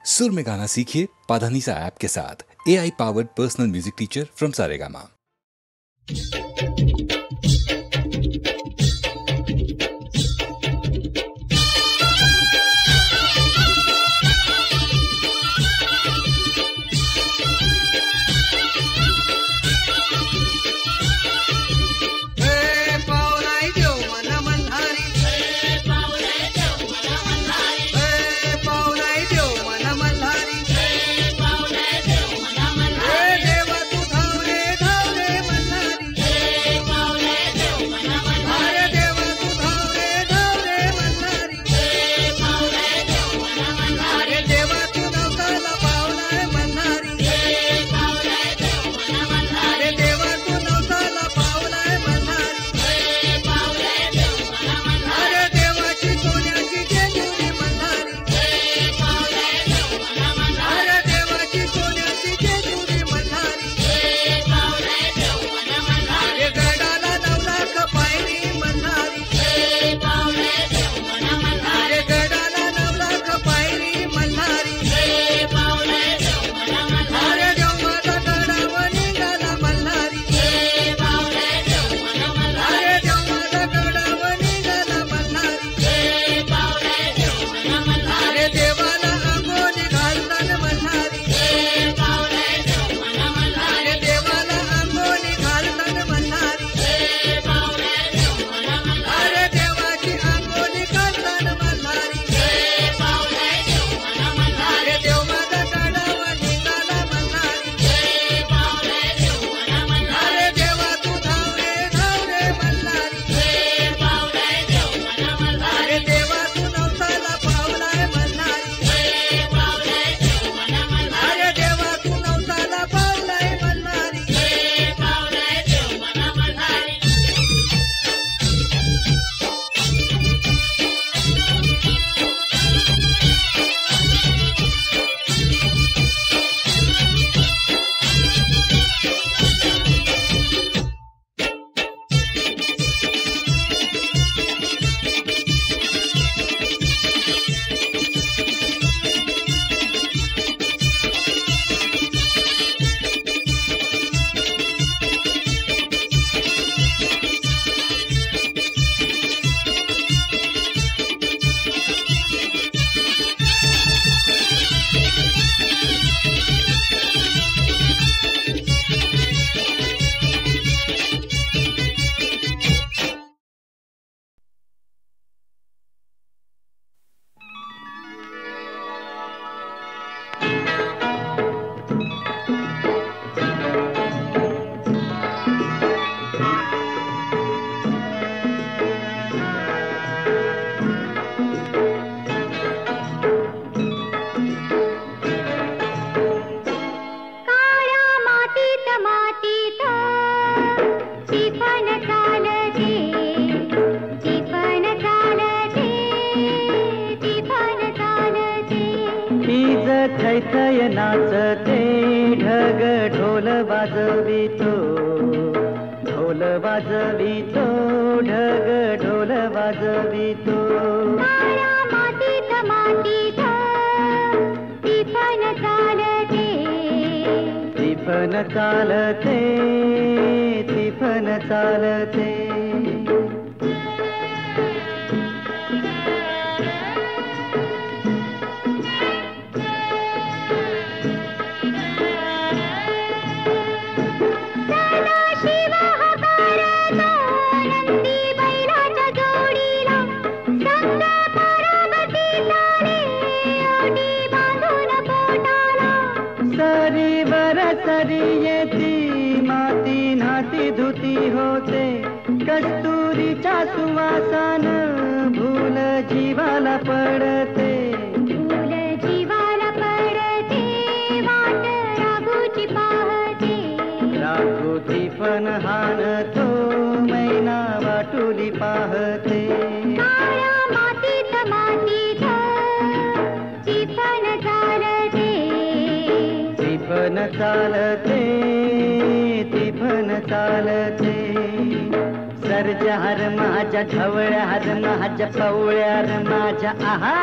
सुर में गाना सीखिए पाधानीसा ऐप के साथ। AI powered personal music teacher from Saregama. थैथय नाचते ढग ढोल वाजवितो, ढोल वाजवितो ढग ढोल वाजवितो। मातीत मातीत टिफन चालते, टिफन चालते, टिफन चालते। येती माती नाती धुती होते, कस्तुरीच्या सुवासान भूल जीवाला पडते, भूल जीवाला पडते। वाट राघूची पाहते, राघूची पण हाणतो मैना वाटुली पाहते। काळ्या मातीत मातीत टिफन चालते, टिफन चालते, टिफन चालते। सर्जार माझ्या ढवळ्यार माझ्या पवळ्यार माझ्या आहा।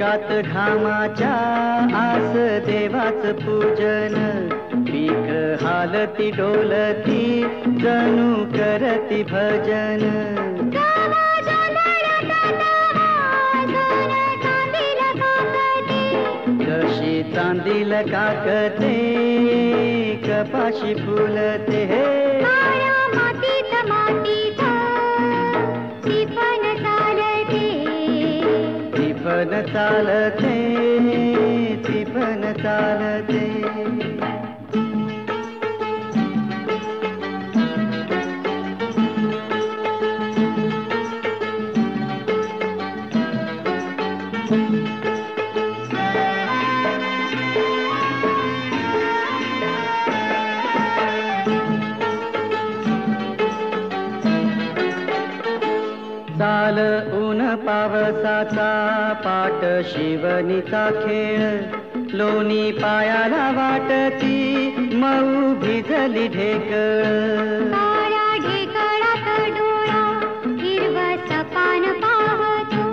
शेकात घामाच्या आस देवाच पूजन पीक हालती डोलती जणू करती भजन कशी चांदील काकते कपाशी फुलते मातीत मातीत टिपण चालते टिपण चालते टिपण चालते चाल ऊन पावसाचा पाट शिवनीचा खेळ लोणी पायाला वाटती मऊ भिजली ढेकळ काळ्या ढेकळात डोळा हिरवा सपान पाहतो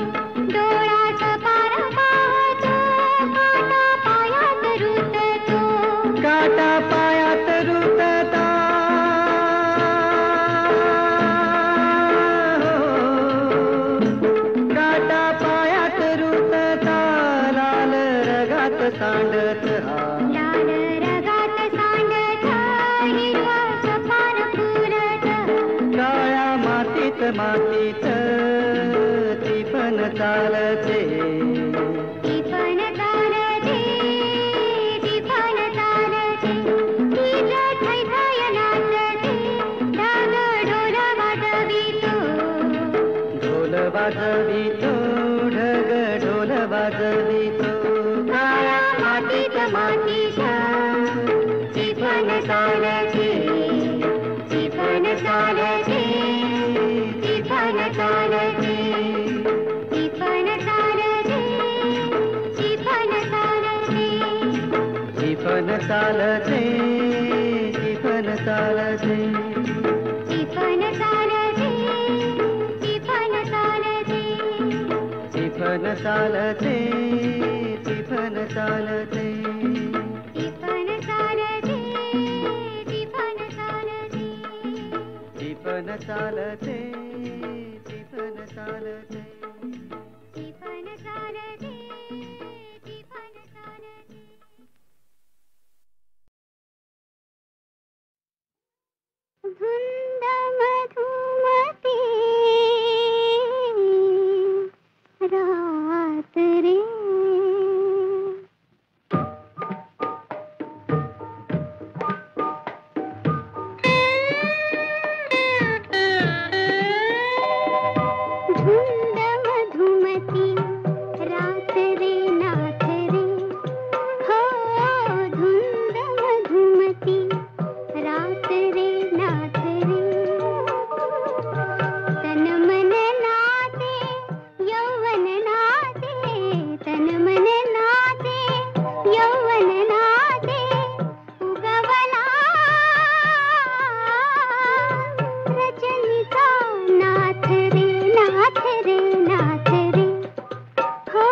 डोळा सपान पाहतो काटा पायात रुततो काटा पायात रुतता काटा पायात रुतता लाल रगात सांडत लाल रगात सांडत हिरवा सपान फुलत काळ्या मातीत मातीत ती पण चालते टिपण चालते टिपण चालते तिज थैथय नाचते ढग ढोल वाजवितो ढोल वाजवितो ढग ढोल वाजवितो काळ्या मातीत मातीत ती पण चालते ती पण चालते ती पण चालते टिपण चालते टिपण चालते ती पण चालते ती पण चालते टिपण चालते टिपण चालते टिपण चालते टिपण चालते टिपण चालते टिपण चालते टिपण चालते टिपण चालते टिपण चालते टिपण चालते धुंद मधुमती रात रे धुंद मधुमती रात रे नाथ रे हो धुंद मधुमती रात रे नाथ रे तन मन नाचे यौवन नाचे तन मन नाचे यौवन नाचे उगवला रजनीचा नाथ रे नाथ रे नाथ रे हो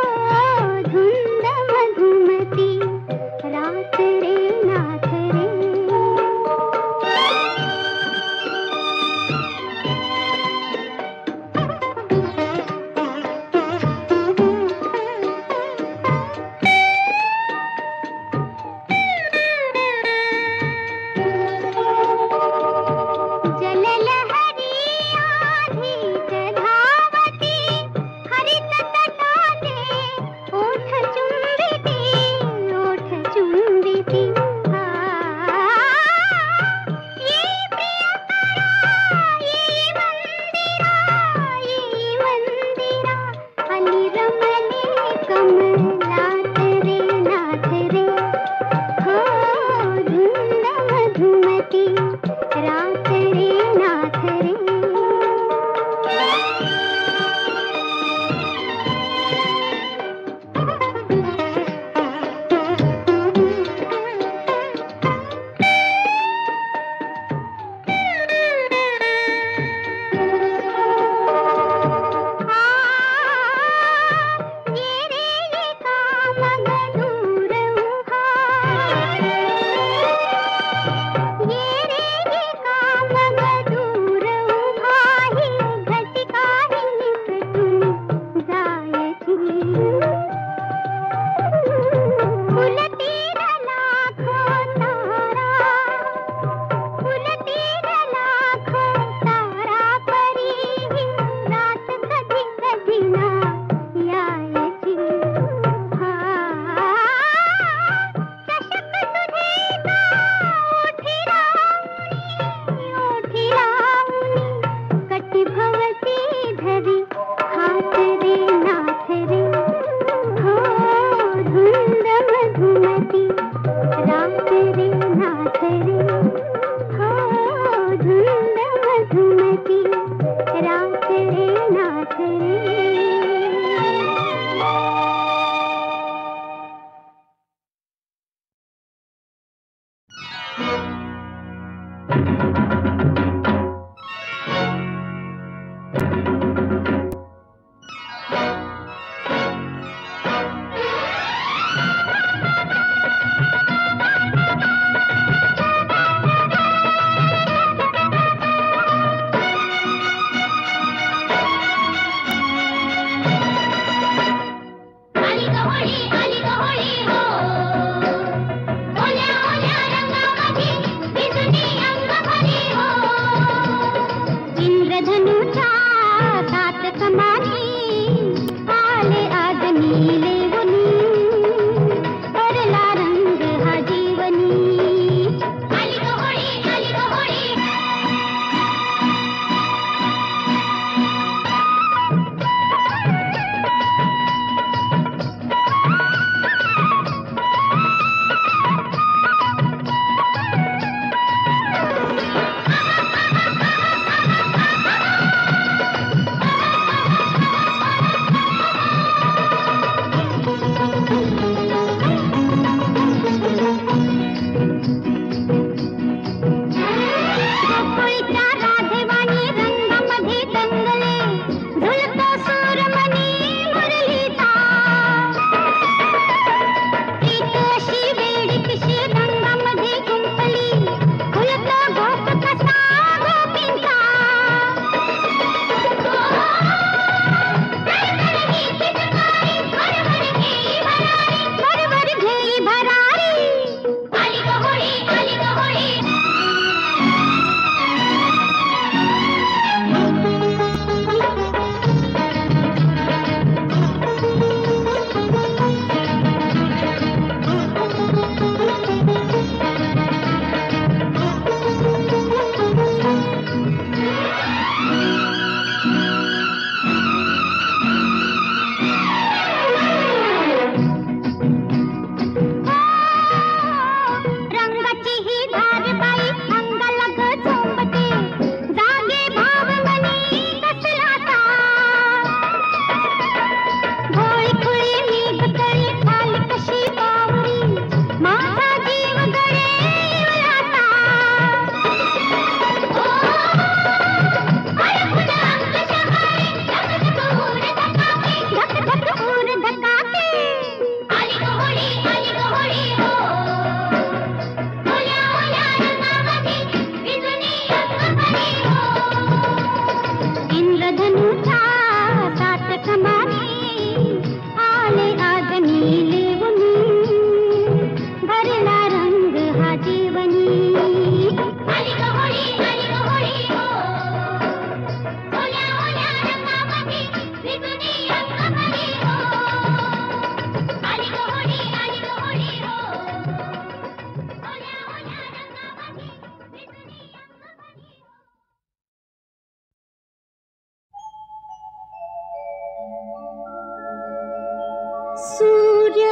धुंद मधुमती रात रे नाथ रे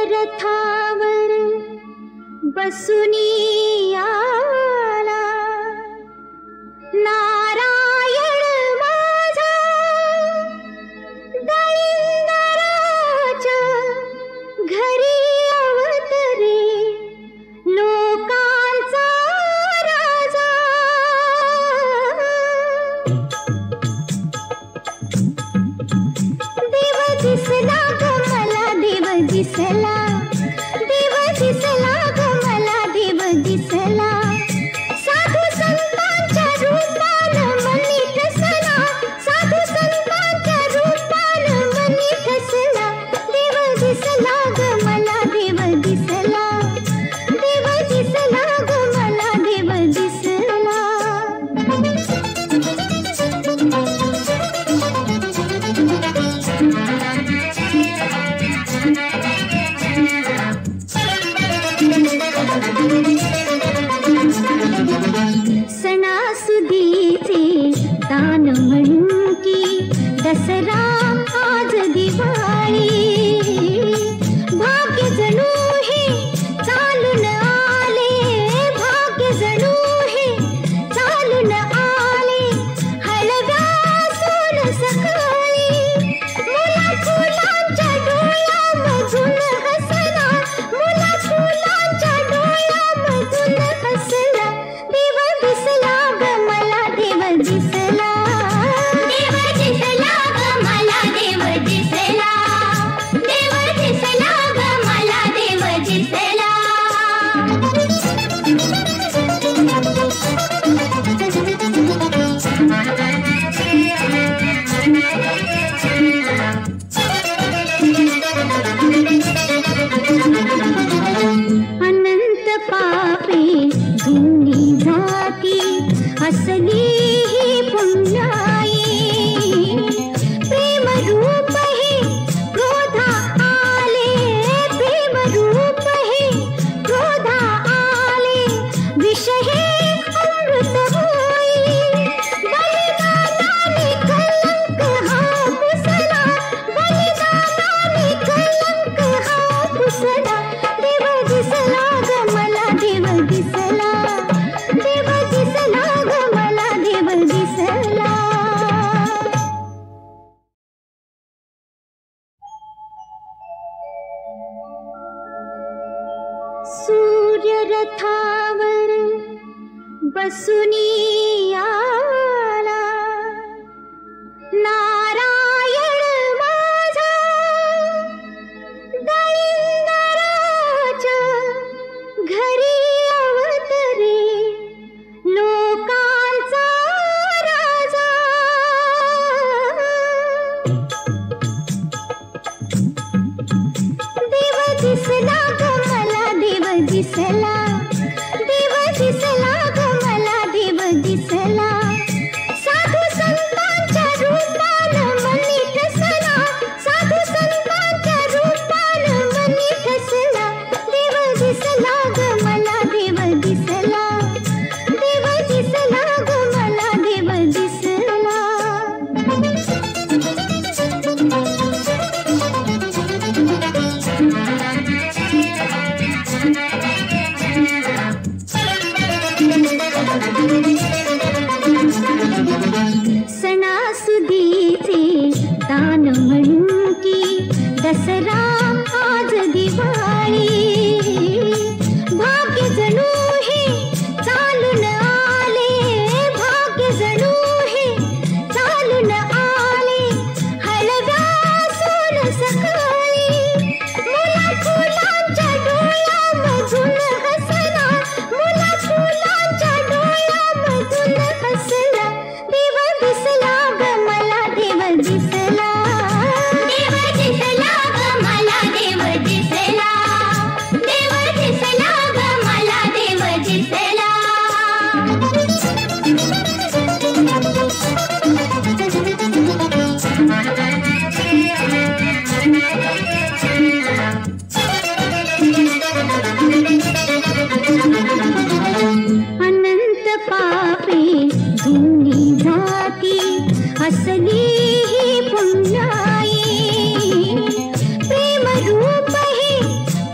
रथावर बसुनी आला नारायण माझा दळिंदराच्या घरी अवतरे लोकांचा राजा देव दिसला ग मला देव दिसला ग मला देव दिसला साधू संतांच्या रूपानं मनी ठसला साधू संतांच्या रूपानं मनी ठसला देव दिसला ग मला देव दिसला ग मला देव दिसला सणासुदीचे दान म्हणून की दसरा आज दिवाळी भाग्य जणू हे चालून आले भाग्य जणू हे चालून आले हळव्यासून सकाळी मुला फुलांच्या डोळ्यामधून हसला मुला फुलांच्या डोळ्यामधून सूर्य रथावर बसुनी आला, नारायण माझा दळिंदराच्या घरी अवतरे, लोकांचा राजा. देव दिसला ग मला, देव दिसला, देव दिसला ग मला, देव दिसला. साधू संतांच्या रूपानं मनी ठसला, साधू संतांच्या रूपानं मनी ठसला. देव दिसला ग मला, देव दिसला, देव दिसला ग मला, देव दिसला. सणासुदीचे दान म्हणून की दसरा आज दिवाळी, भाग्य जणू हे चालून आले, भाग्य जणू हे चालून आले. हळव्या सोन सकाळी मुला फुलांच्या डोळ्यामधून हसला, मुला फुलांच्या डोळ्यामधून हसला. देव दिसला ग मला, देव दिसला, देव दिसला ग मला, देव दिसला, देव दिसला ग मला, देव दिसला. अनंत पापे धुनी जाती, असली ही पुण्याई. प्रेम रूप हे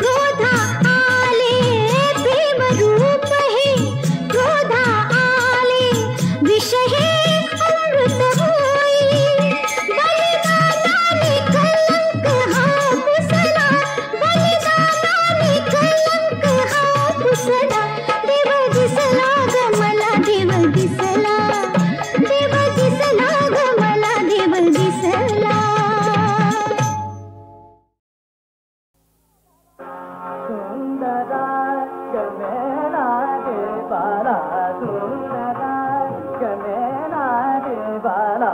क्रोधा आले, प्रेम रूप हे क्रोधा आले. विष हे अमृत होई, बलिदानाने कलंक हा पुसला, बलिदानाने कलंक हा पुसला. देव दिसला ग मला, देव दिसला, देव दिसला ग मला, देव दिसला. सुंदरा गमेना गे बाला, सुंदरा गमेना गे बाला,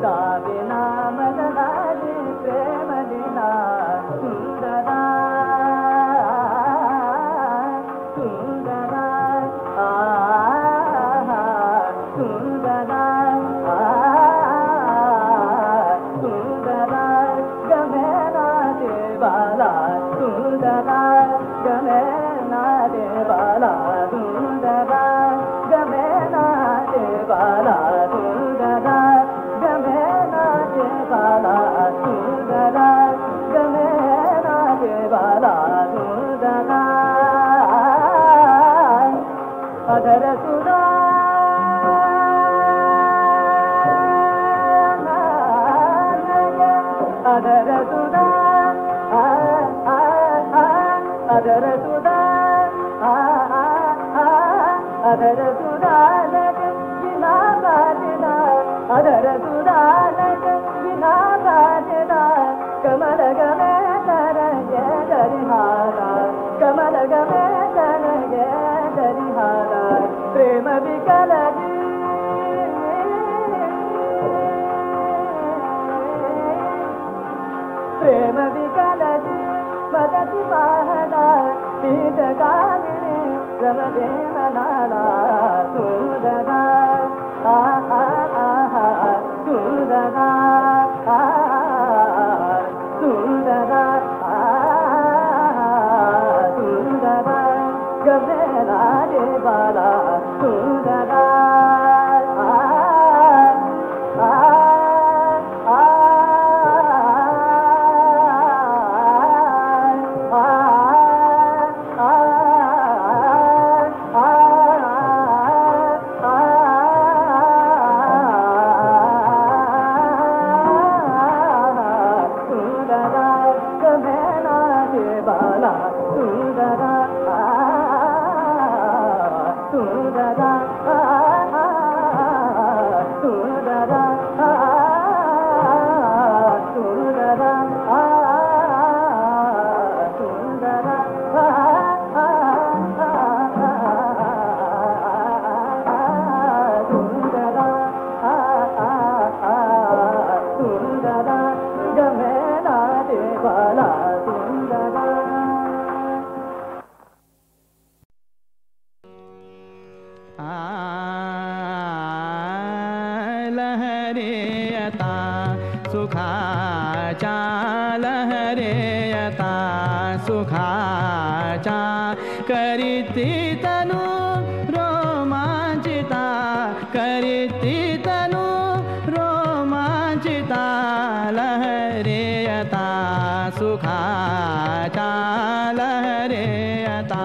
दाविना मदनाली प्रेम दिना. सुंदरा सुंदरा सुंदरा सुंदरा गमेना गे बाला, सुंदरा गमेना गे बाला, सुंदरा गमेना गे बाला, सुंदरा गमेना गे बाला, सुंदरा गमेना गे बाला, सुंदरा अधर सुधा अधर सुधा अधर सुधा अधर सुधा बिना बाजना, अधर सुधा बिना बाजना. कमल गमे तरगे दरिहारा, कमल गमे तरगे दरिहारा. प्रेम विकल प्रेम विकल मदति पाहना, पीठ गामिनी रमदे मनाला. सुंदरा सुंदरा सुंदरा सुंदरा गमेला गे बाला, सुंदरा सुंदरा लहरेयता सुखाच्या लहरेयता सुखाच्या करीती तनु रोमांचिता करीती तनु रोमांचिता लहरेयता सुखाच्या लहरेयता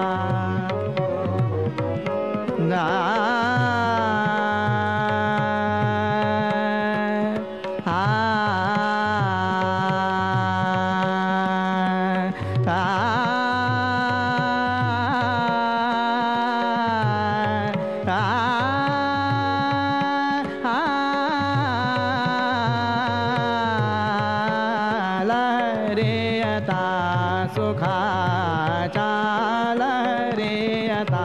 लहरेयता सुखाच्या लहरेयता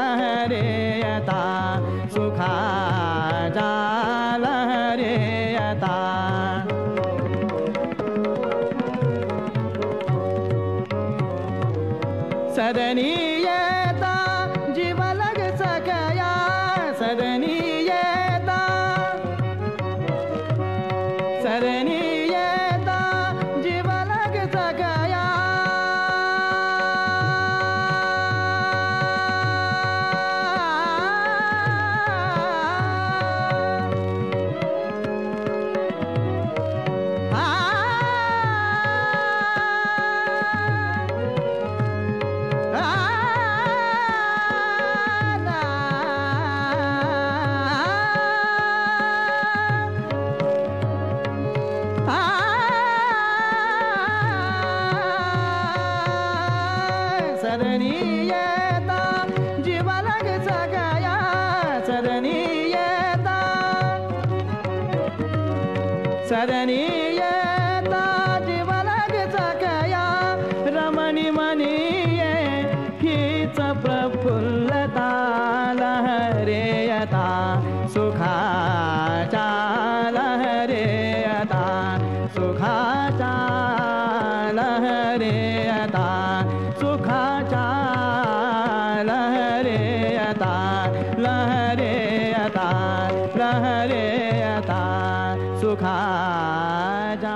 लहरेयता सुखाच्या लहरेयता सदनीयता जीव लग सकया सदनीयता सदनीयता जीव लग सकया सदनीयता जीव लग सकया सदनीयता सदनीयता जीव लग सकया रमणी मनीये हीच प्रफुल्लता लहरेयता सुखाच्या लहरेयता सुखाच्या लहरेयता सुखाच्या लहरेयता लहरेयता लहरेयता सुखाच्या